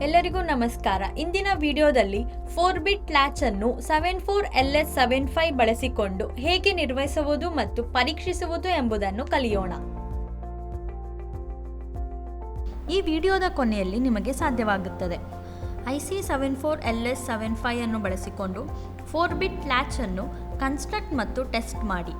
ಎಲ್ಲರಿಗೂ ನಮಸ್ಕಾರ. ಇಂದಿನ ವಿಡಿಯೋದಲ್ಲಿ 4-ಬಿಟ್ ಲ್ಯಾಚ್ ಅನ್ನು 74LS75 ಬಳಸಿಕೊಂಡು ಹೇಗೆ ನಿರ್ವಹಿಸುವುದು ಮತ್ತು ಪರೀಕ್ಷಿಸುವುದು ಎಂಬುದನ್ನು ಕಲಿಯೋಣ. ಈ ವಿಡಿಯೋದ ಕೊನೆಯಲ್ಲಿ ನಿಮಗೆ ಸಾಧ್ಯವಾಗುತ್ತದೆ. IC 74LS75 ಅನ್ನು ಬಳಸಿಕೊಂಡು 4-ಬಿಟ್ ಲ್ಯಾಚ್ ಅನ್ನು ಕನ್ಸ್ಟ್ರಕ್ಟ್ ಮತ್ತು ಟೆಸ್ಟ್ ಮಾಡಿ.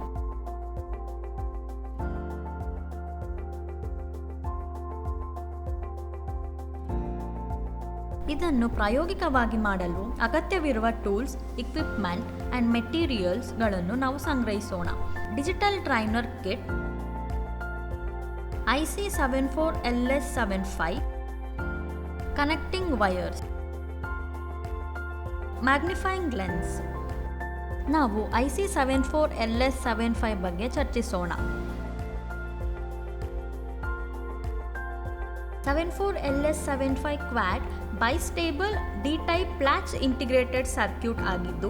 ಇದನ್ನು ಪ್ರಾಯೋಗಿಕವಾಗಿ ಮಾಡಲು ಅಗತ್ಯವಿರುವ ಟೂಲ್ಸ್, ಇಕ್ವಿಪ್ಮೆಂಟ್ ಅಂಡ್ ಮೆಟೀರಿಯಲ್ಸ್ ಗಳನ್ನು ನಾವು ಸಂಗ್ರಹಿಸೋಣ. Digital trainer kit, IC 74LS75, connecting wires, magnifying lens. ನಾವು IC 74LS75 ಬಗ್ಗೆ ಚರ್ಚಿಸೋಣ. 74LS75 quad bistable D type latch integrated circuit ಆಗಿದ್ದು,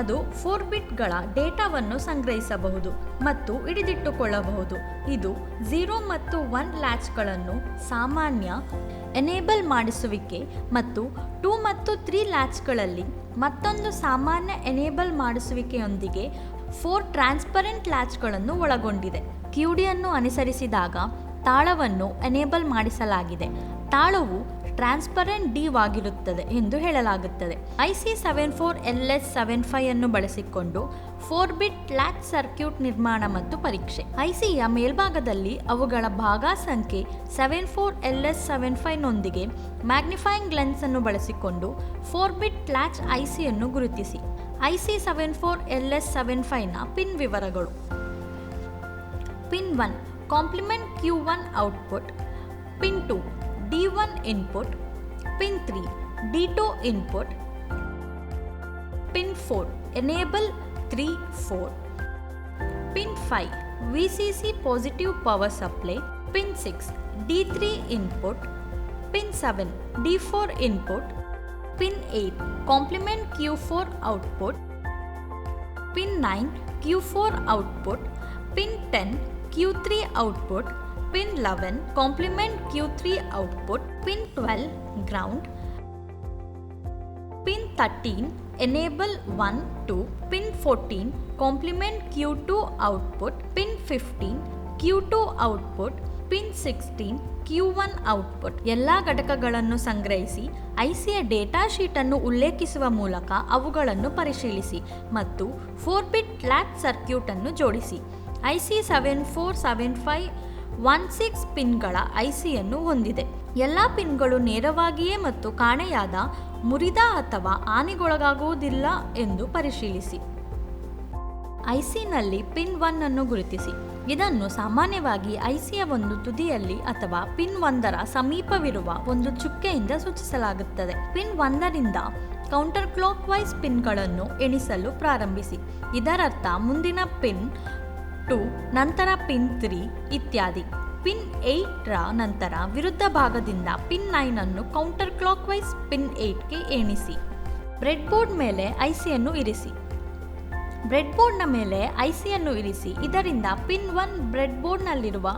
ಅದು 4-ಬಿಟ್ಗಳ ಡೇಟಾವನ್ನು ಸಂಗ್ರಹಿಸಬಹುದು ಮತ್ತು ಹಿಡಿದಿಟ್ಟುಕೊಳ್ಳಬಹುದು. ಇದು 0 ಮತ್ತು 1 ಲ್ಯಾಚ್ಗಳನ್ನು ಸಾಮಾನ್ಯ ಎನೇಬಲ್ ಮಾಡಿಸುವಿಕೆ ಮತ್ತು 2 ಮತ್ತು 3 ಲ್ಯಾಚ್ಗಳಲ್ಲಿ ಮತ್ತೊಂದು ಸಾಮಾನ್ಯ ಎನೇಬಲ್ ಮಾಡಿಸುವಿಕೆಯೊಂದಿಗೆ 4 ಟ್ರಾನ್ಸ್ಪರೆಂಟ್ ಲ್ಯಾಚ್ಗಳನ್ನು ಒಳಗೊಂಡಿದೆ. QD ಅನುಸರಿಸಿದಾಗ ತಾಳವನ್ನು ಎನೇಬಲ್ ಮಾಡಿಸಲಾಗಿದೆ. ತಾಳವು ಟ್ರಾನ್ಸ್ಪರೆಂಟ್ ಡಿ ವಾಗಿರುತ್ತದೆ ಎಂದು ಹೇಳಲಾಗುತ್ತದೆ. IC 74LS75 ಅನ್ನು ಬಳಸಿಕೊಂಡು 4-ಬಿಟ್ ಲ್ಯಾಚ್ ಸರ್ಕ್ಯೂಟ್ ನಿರ್ಮಾಣ ಮತ್ತು ಪರೀಕ್ಷೆ. ICಯ ಮೇಲ್ಭಾಗದಲ್ಲಿ ಅವುಗಳ ಭಾಗ ಸಂಖ್ಯೆ 74LS75 ನೊಂದಿಗೆ ಮ್ಯಾಗ್ನಿಫೈಯಿಂಗ್ ಲೆನ್ಸ್ ಅನ್ನು ಬಳಸಿಕೊಂಡು 4-ಬಿಟ್ ಲ್ಯಾಚ್ ICಯನ್ನು ಗುರುತಿಸಿ. IC 74LS75 ನ ಪಿನ್ ವಿವರಗಳು. Pin 1 complement Q1 output, pin 2 D1 input, pin 3 D2 input, pin 4 enable 3-4, pin 5 VCC positive power supply, pin 6 D3 input, pin 7 D4 input, pin 8 complement Q4 output, pin 9 Q4 output, pin 10 Q3 output, pin 11 complement Q3 output, pin 12 ground, pin 13 enable 1-2, pin 14 complement Q2 output, pin 15 Q2 output, pin 16 Q1 output. ಎಲ್ಲ ಘಟಕಗಳನ್ನು ಸಂಗ್ರಹಿಸಿ ICಯ data sheet ಅನ್ನು ಉಲ್ಲೇಖಿಸುವ ಮೂಲಕ ಅವುಗಳನ್ನು ಪರಿಶೀಲಿಸಿ ಮತ್ತು 4-ಬಿಟ್ latch circuit ಅನ್ನು ಜೋಡಿಸಿ. IC 7475 16 ಪಿನ್ಗಳ ICಯನ್ನು ಹೊಂದಿದೆ. ಎಲ್ಲ ಪಿನ್ಗಳು ನೇರವಾಗಿಯೇ ಮತ್ತು ಕಾಣೆಯಾದ, ಮುರಿದ ಅಥವಾ ಹಾನಿಗೊಳಗಾಗುವುದಿಲ್ಲ ಎಂದು ಪರಿಶೀಲಿಸಿ. ICನಲ್ಲಿ ಪಿನ್ 1 ಅನ್ನು ಗುರುತಿಸಿ. ಇದನ್ನು ಸಾಮಾನ್ಯವಾಗಿ ICಯ ಒಂದು ತುದಿಯಲ್ಲಿ ಅಥವಾ ಪಿನ್ 1ರ ಸಮೀಪವಿರುವ ಒಂದು ಚುಕ್ಕೆಯಿಂದ ಸೂಚಿಸಲಾಗುತ್ತದೆ. ಪಿನ್ 1ರಿಂದ ಕೌಂಟರ್ ಕ್ಲಾಕ್ ವೈಸ್ ಪಿನ್ಗಳನ್ನು ಎಣಿಸಲು ಪ್ರಾರಂಭಿಸಿ. ಇದರರ್ಥ ಮುಂದಿನ ಪಿನ್ 2, ನಂತರ ಪಿನ್ 3 ಇತ್ಯಾದಿ. ಪಿನ್ 8ರ ನಂತರ ವಿರುದ್ಧ ಭಾಗದಿಂದ ಪಿನ್ 9 ಅನ್ನು ಕೌಂಟರ್ ಕ್ಲಾಕ್ ವೈಸ್ ಪಿನ್ 8ಗೆ ಎಣಿಸಿ. ಬ್ರೆಡ್ಬೋರ್ಡ್ ಮೇಲೆ ICಯನ್ನು ಇರಿಸಿ. ಬ್ರೆಡ್ಬೋರ್ಡ್ನ ಮೇಲೆ ICಯನ್ನು ಇರಿಸಿ. ಇದರಿಂದ ಪಿನ್ 1 ಬ್ರೆಡ್ಬೋರ್ಡ್ನಲ್ಲಿರುವ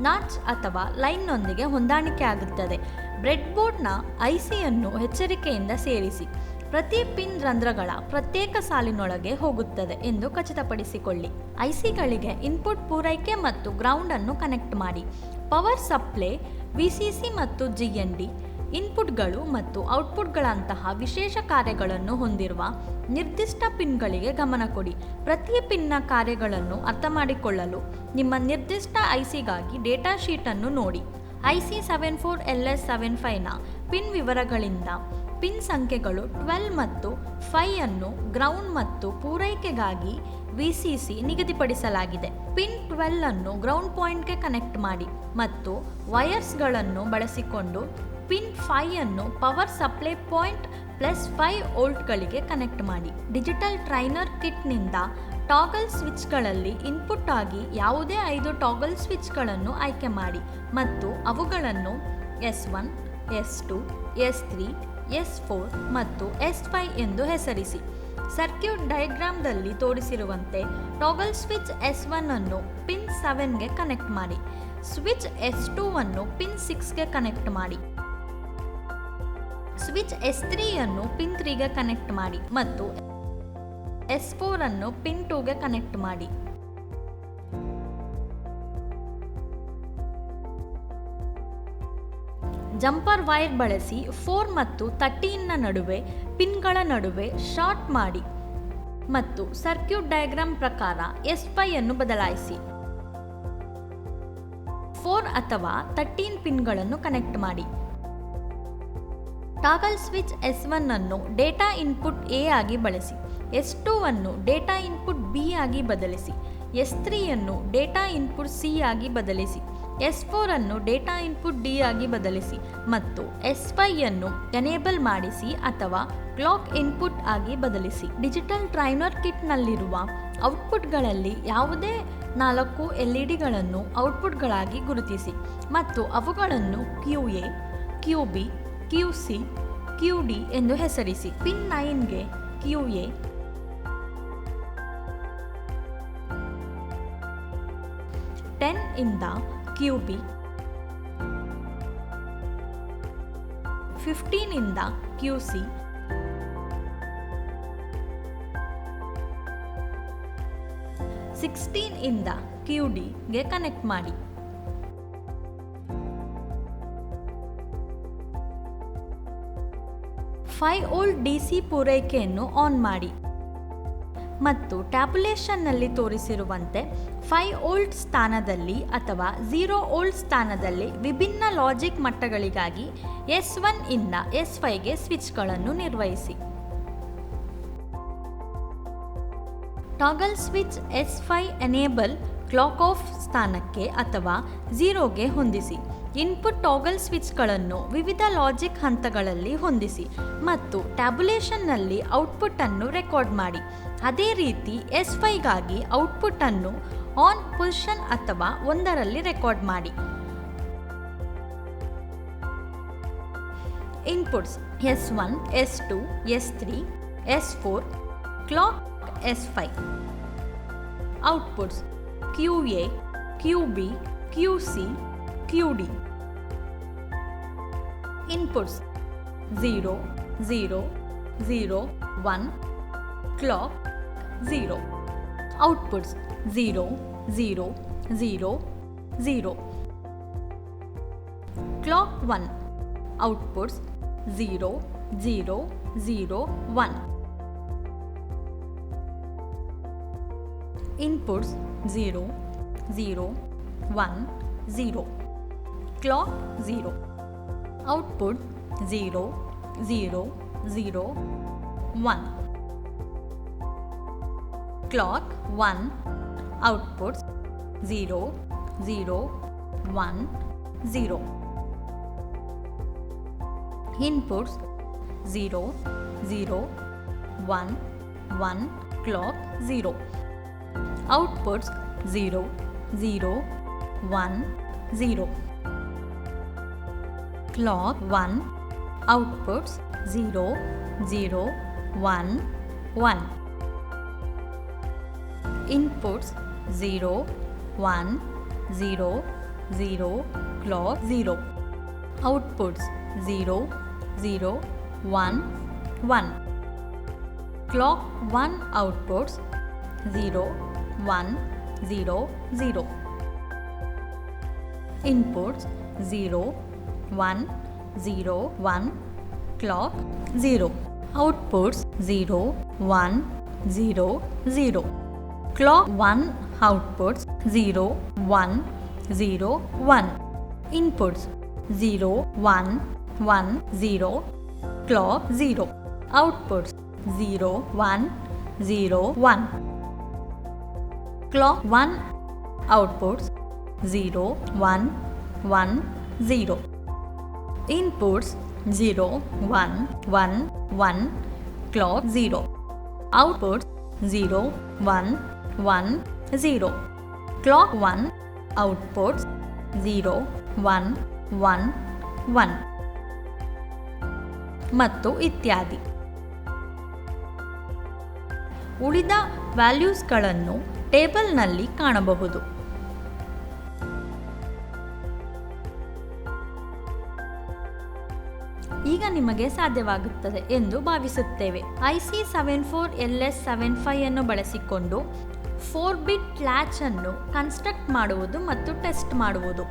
ನಾಚ್ ಅಥವಾ ಲೈನ್ನೊಂದಿಗೆ ಹೊಂದಾಣಿಕೆ ಆಗುತ್ತದೆ. ಬ್ರೆಡ್ಬೋರ್ಡ್ನ ICಯನ್ನು ಎಚ್ಚರಿಕೆಯಿಂದ ಸೇರಿಸಿ. ಪ್ರತಿ ಪಿನ್ ರಂಧ್ರಗಳ ಪ್ರತ್ಯೇಕ ಸಾಲಿನೊಳಗೆ ಹೋಗುತ್ತದೆ ಎಂದು ಖಚಿತಪಡಿಸಿಕೊಳ್ಳಿ. ICಗಳಿಗೆ ಇನ್ಪುಟ್ ಪೂರೈಕೆ ಮತ್ತು ಗ್ರೌಂಡ್ ಅನ್ನು ಕನೆಕ್ಟ್ ಮಾಡಿ. ಪವರ್ ಸಪ್ಲೈ, VCC ಮತ್ತು GND ಇನ್ಪುಟ್ಗಳು ಮತ್ತು ಔಟ್ಪುಟ್ಗಳಂತಹ ವಿಶೇಷ ಕಾರ್ಯಗಳನ್ನು ಹೊಂದಿರುವ ನಿರ್ದಿಷ್ಟ ಪಿನ್ಗಳಿಗೆ ಗಮನ ಕೊಡಿ. ಪ್ರತಿ ಪಿನ್ನ ಕಾರ್ಯಗಳನ್ನು ಅರ್ಥಮಾಡಿಕೊಳ್ಳಲು ನಿಮ್ಮ ನಿರ್ದಿಷ್ಟ ICಗಾಗಿ ಡೇಟಾ ಶೀಟ್ ಅನ್ನು ನೋಡಿ. IC 74LS75 ನ ಪಿನ್ ವಿವರಗಳಿಂದ ಪಿನ್ ಸಂಖ್ಯೆಗಳು 12 ಮತ್ತು 5 ಅನ್ನು ಗ್ರೌಂಡ್ ಮತ್ತು ಪೂರೈಕೆಗಾಗಿ VCC ನಿಗದಿಪಡಿಸಲಾಗಿದೆ. ಪಿನ್ 12 ಅನ್ನು ಗ್ರೌಂಡ್ ಪಾಯಿಂಟ್ಗೆ ಕನೆಕ್ಟ್ ಮಾಡಿ ಮತ್ತು ವೈರ್ಸ್ಗಳನ್ನು ಬಳಸಿಕೊಂಡು ಪಿನ್ 5 ಅನ್ನು ಪವರ್ ಸಪ್ಲೈ ಪಾಯಿಂಟ್ +5 ವೋಲ್ಟ್ಗಳಿಗೆ ಕನೆಕ್ಟ್ ಮಾಡಿ. ಡಿಜಿಟಲ್ ಟ್ರೈನರ್ ಕಿಟ್ನಿಂದ ಟಾಗಲ್ ಸ್ವಿಚ್ಗಳಲ್ಲಿ ಇನ್ಪುಟ್ ಆಗಿ ಯಾವುದೇ 5 ಟಾಗಲ್ ಸ್ವಿಚ್ಗಳನ್ನು ಆಯ್ಕೆ ಮಾಡಿ ಮತ್ತು ಅವುಗಳನ್ನು S1, S2, S3, S4 ಮತ್ತು S5 ಎಂದು ಹೆಸರಿಸಿ. ಸರ್ಕ್ಯೂಟ್ ಡಯಾಗ್ರಾಮ್ದಲ್ಲಿ ತೋರಿಸಿರುವಂತೆ ಟಾಗಲ್ ಸ್ವಿಚ್ S1 ಅನ್ನು ಪಿನ್ 7ಗೆ ಕನೆಕ್ಟ್ ಮಾಡಿ. ಸ್ವಿಚ್ S2 ಅನ್ನು ಪಿನ್ 6ಗೆ ಕನೆಕ್ಟ್ ಮಾಡಿ. ಸ್ವಿಚ್ S3 ಅನ್ನು ಪಿನ್ 3ಗೆ ಕನೆಕ್ಟ್ ಮಾಡಿ ಮತ್ತು S4 ಅನ್ನು ಪಿನ್ 2ಗೆ ಕನೆಕ್ಟ್ ಮಾಡಿ. ಜಂಪರ್ ವೈರ್ ಬಳಸಿ 4 ಮತ್ತು 13ನ ನಡುವೆ ಪಿನ್ಗಳ ನಡುವೆ ಶಾರ್ಟ್ ಮಾಡಿ ಮತ್ತು ಸರ್ಕ್ಯೂಟ್ ಡಯಾಗ್ರಾಮ್ ಪ್ರಕಾರ S5 ಅನ್ನು ಬದಲಾಯಿಸಿ. 4 ಅಥವಾ 13 ಪಿನ್ಗಳನ್ನು ಕನೆಕ್ಟ್ ಮಾಡಿ. ಟಾಗಲ್ ಸ್ವಿಚ್ S1 ಅನ್ನು ಡೇಟಾ ಇನ್ಪುಟ್ A ಆಗಿ ಬಳಸಿ. S2 ಅನ್ನು ಡೇಟಾ ಇನ್ಪುಟ್ B ಆಗಿ ಬದಲಿಸಿ. S3 ಅನ್ನು ಡೇಟಾ ಇನ್ಪುಟ್ C ಆಗಿ ಬದಲಿಸಿ. S4 ಅನ್ನು ಡೇಟಾ ಇನ್ಪುಟ್ D ಆಗಿ ಬದಲಿಸಿ ಮತ್ತು S5 ಅನ್ನು ಎನೇಬಲ್ ಮಾಡಿಸಿ ಅಥವಾ ಕ್ಲಾಕ್ ಇನ್ಪುಟ್ ಆಗಿ ಬದಲಿಸಿ. ಡಿಜಿಟಲ್ ಟ್ರೈನರ್ ಕಿಟ್ನಲ್ಲಿರುವ ಔಟ್ಪುಟ್ಗಳಲ್ಲಿ ಯಾವುದೇ 4 LEDಗಳನ್ನು ಔಟ್ಪುಟ್ಗಳಾಗಿ ಗುರುತಿಸಿ ಮತ್ತು ಅವುಗಳನ್ನು QA, QB, QC, QD ಎಂದು ಹೆಸರಿಸಿ. ಪಿನ್ 9ಗೆ QA, 10 ಇಂದ QB, 15 ಇಂದ QC, 16 ಇಂದ QD ಗೆ ಕನೆಕ್ಟ್ ಮಾಡಿ. $5V DC ಪೂರೈಕೆಯನ್ನು ಆನ್ ಮಾಡಿ ಮತ್ತು ಟ್ಯಾಬ್ಯುಲೇಷನ್ನಲ್ಲಿ ತೋರಿಸಿರುವಂತೆ 5V ಸ್ಥಾನದಲ್ಲಿ ಅಥವಾ 0V ಸ್ಥಾನದಲ್ಲಿ ವಿಭಿನ್ನ ಲಾಜಿಕ್ ಮಟ್ಟಗಳಿಗಾಗಿ S1 ಇಂದ S5ಗೆ ಸ್ವಿಚ್ಗಳನ್ನು ನಿರ್ವಹಿಸಿ. Toggle switch S5 enable clock of ಸ್ಥಾನಕ್ಕೆ ಅಥವಾ 0ಗೆ ಹೊಂದಿಸಿ. ಇನ್ಪುಟ್ ಟಾಗಲ್ ಸ್ವಿಚ್ಗಳನ್ನು ವಿವಿಧ ಲಾಜಿಕ್ ಹಂತಗಳಲ್ಲಿ ಹೊಂದಿಸಿ ಮತ್ತು ಟ್ಯಾಬ್ಯುಲೇಷನ್ನಲ್ಲಿ ಔಟ್ಪುಟ್ ಅನ್ನು ರೆಕಾರ್ಡ್ ಮಾಡಿ. ಅದೇ ರೀತಿ S5ಗಾಗಿ ಔಟ್ಪುಟ್ ಅನ್ನು ಆನ್ ಪೊಸಿಷನ್ ಅಥವಾ 1ರಲ್ಲಿ ರೆಕಾರ್ಡ್ ಮಾಡಿ. Inputs S1, S2, S3, S4, clock S5. Outputs QA, QB, QC, QD. Inputs 0, 0, 0, 1, clock 0. Outputs 0, 0, 0, 0. Clock 1. Outputs 0, 0, 0, 1. Inputs 0, 0, 1, 0. Clock 0. Output 0, 0, 0, 1. Clock 1. Outputs 0, 0, 1, 0. Inputs 0, 0, 1, 1. Clock 0. Outputs 0, 0, 1, 0. Clock 1. Outputs 0, 0, 1, 1. Inputs 0, 1, 0, 0. Clock 0. Outputs 0, 0, 1, 1. Clock 1. Outputs 0, 1, 0, 0. Inputs 0, 1, 0, 1. Clock 0. Outputs 0, 1, 0, 0. Clock 1. Outputs 0, 1, 0, 1. Inputs 0, 1, 1, 0. Clock 0. Outputs 0, 1, 0, 1. Clock 1. Outputs 0, 1, 1, 0. Inputs 0, 1, 1, 1. Clock 0. Outputs 0, 1, 1, 0. Clock 1. Outputs 0, 1, 1, 1. ಮತ್ತು ಇತ್ಯಾದಿ. ಉಳಿದ ವ್ಯಾಲ್ಯೂಸ್ಗಳನ್ನು ಟೇಬಲ್ನಲ್ಲಿ ಕಾಣಬಹುದು. ಈಗ ನಿಮಗೆ ಸಾಧ್ಯವಾಗುತ್ತದೆ ಎಂದು ಭಾವಿಸುತ್ತೇವೆ. IC74LS75 ಅನ್ನು ಬಳಸಿಕೊಂಡು 4-ಬಿಟ್ ಲ್ಯಾಚ್ ಅನ್ನು ಕನ್ಸ್ಟ್ರಕ್ಟ್ ಮಾಡುವುದು ಮತ್ತು ಟೆಸ್ಟ್ ಮಾಡುವುದು.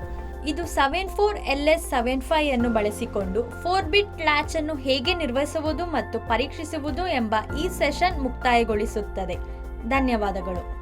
ಇದು 74LS75 ಅನ್ನು ಬಳಸಿಕೊಂಡು 4-ಬಿಟ್ ಲ್ಯಾಚ್ ಅನ್ನು ಹೇಗೆ ನಿರ್ವಹಿಸುವುದು ಮತ್ತು ಪರೀಕ್ಷಿಸುವುದು ಎಂಬ ಈ ಸೆಷನ್ ಮುಕ್ತಾಯಗೊಳಿಸುತ್ತದೆ. ಧನ್ಯವಾದಗಳು.